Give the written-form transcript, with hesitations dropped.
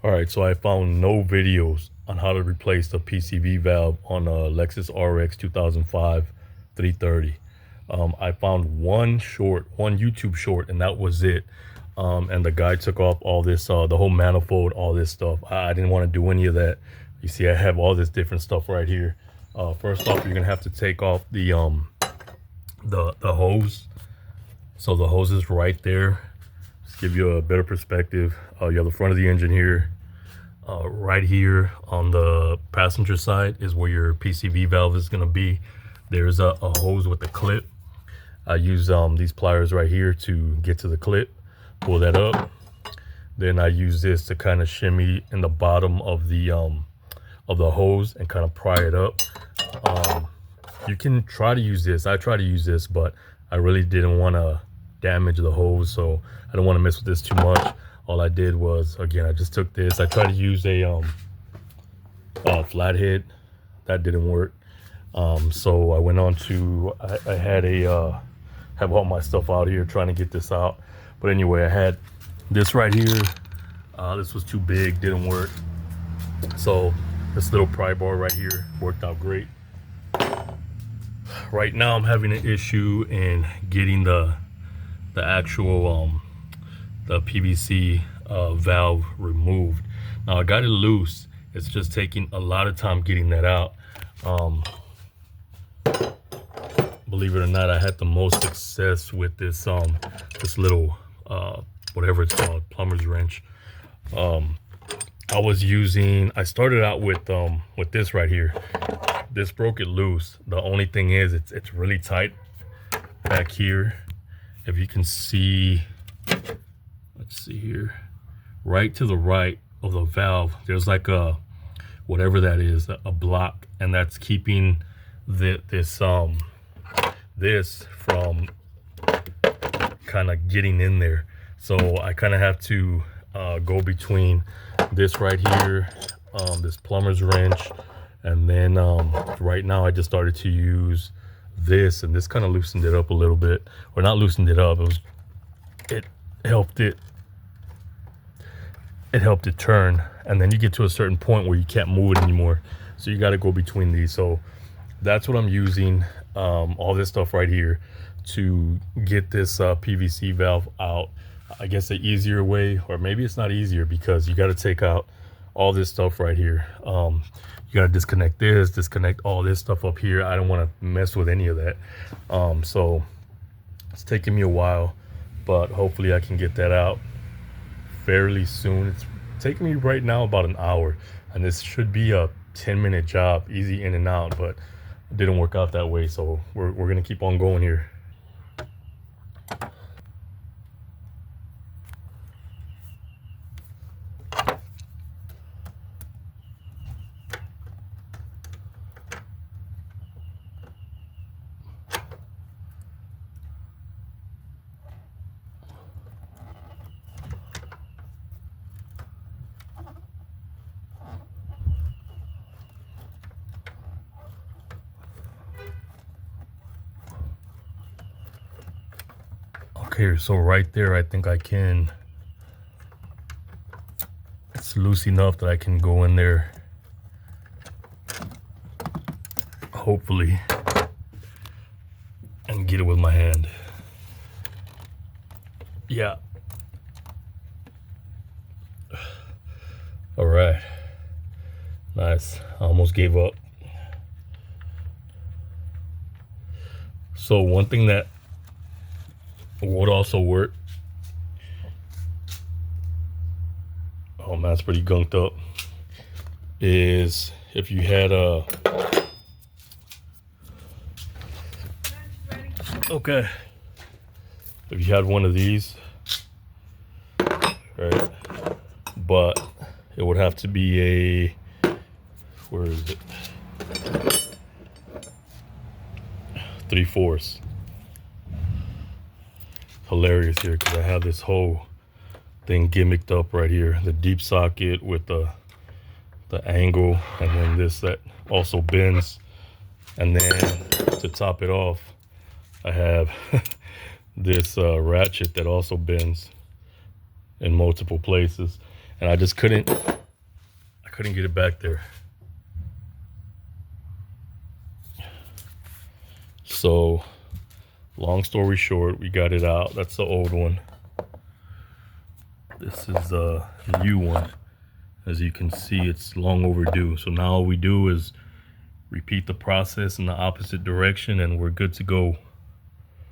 All right, so I found no videos on how to replace the PCV valve on a Lexus RX 2005 330. I found one YouTube short, and that was it. And the guy took off all this, the whole manifold, all this stuff. I didn't want to do any of that. You see, I have all this different stuff right here. First off, you're gonna have to take off the hose. So the hose is right there. Just give you a better perspective. You have the front of the engine here. Right here on the passenger side is where your PCV valve is going to be. There's a hose with a clip. I use these pliers right here to get to the clip, pull that up. Then I use this to kind of shimmy in the bottom of the hose and kind of pry it up. You can try to use this. I try to use this, but I really didn't want to damage the hose, so I don't want to mess with this too much. All I did was, again, I just took this. I tried to use a flathead. That didn't work. So I went on to, I had have all my stuff out here trying to get this out. But anyway, I had this right here. This was too big, didn't work. So this little pry bar right here worked out great. Right now I'm having an issue in getting the actual the PVC valve removed. Now I got it loose. It's just taking a lot of time getting that out. Believe it or not, I had the most success with this this little whatever it's called, plumber's wrench. I started out with this right here. This broke it loose. The only thing is it's really tight back here. If you can see, let's see here, right to the right of the valve, there's like a, whatever that is, a block, and that's keeping this from kind of getting in there. So I kind of have to go between this right here, this plumber's wrench, and then right now I just started to use this, and this kind of loosened it up a little bit, or not loosened it up, it helped it turn. And then you get to a certain point where you can't move it anymore, so you got to go between these. So that's what I'm using, all this stuff right here to get this PVC valve out. I guess the easier way, or maybe it's not easier, because you got to take out all this stuff right here. You got to disconnect this, disconnect all this stuff up here. I don't want to mess with any of that. So it's taking me a while, but hopefully I can get that out fairly soon. It's taking me right now about an hour, and this should be a 10-minute job, easy in and out, but it didn't work out that way. So we're going to keep on going here. Okay, so right there, I think I can, it's loose enough that I can go in there, hopefully, and get it with my hand. Yeah. All right. Nice. I almost gave up. So one thing that would also work, oh man, it's pretty gunked up, is if you had a, okay, if you had one of these, right, but it would have to be a, where is it, 3/4. Hilarious here, because I have this whole thing gimmicked up right here, the deep socket with the angle, and then this that also bends, and then to top it off I have this ratchet that also bends in multiple places. and I just couldn't get it back there. So long story short, we got it out. That's the old one. This is the new one. As you can see, it's long overdue. So now all we do is repeat the process in the opposite direction and we're good to go.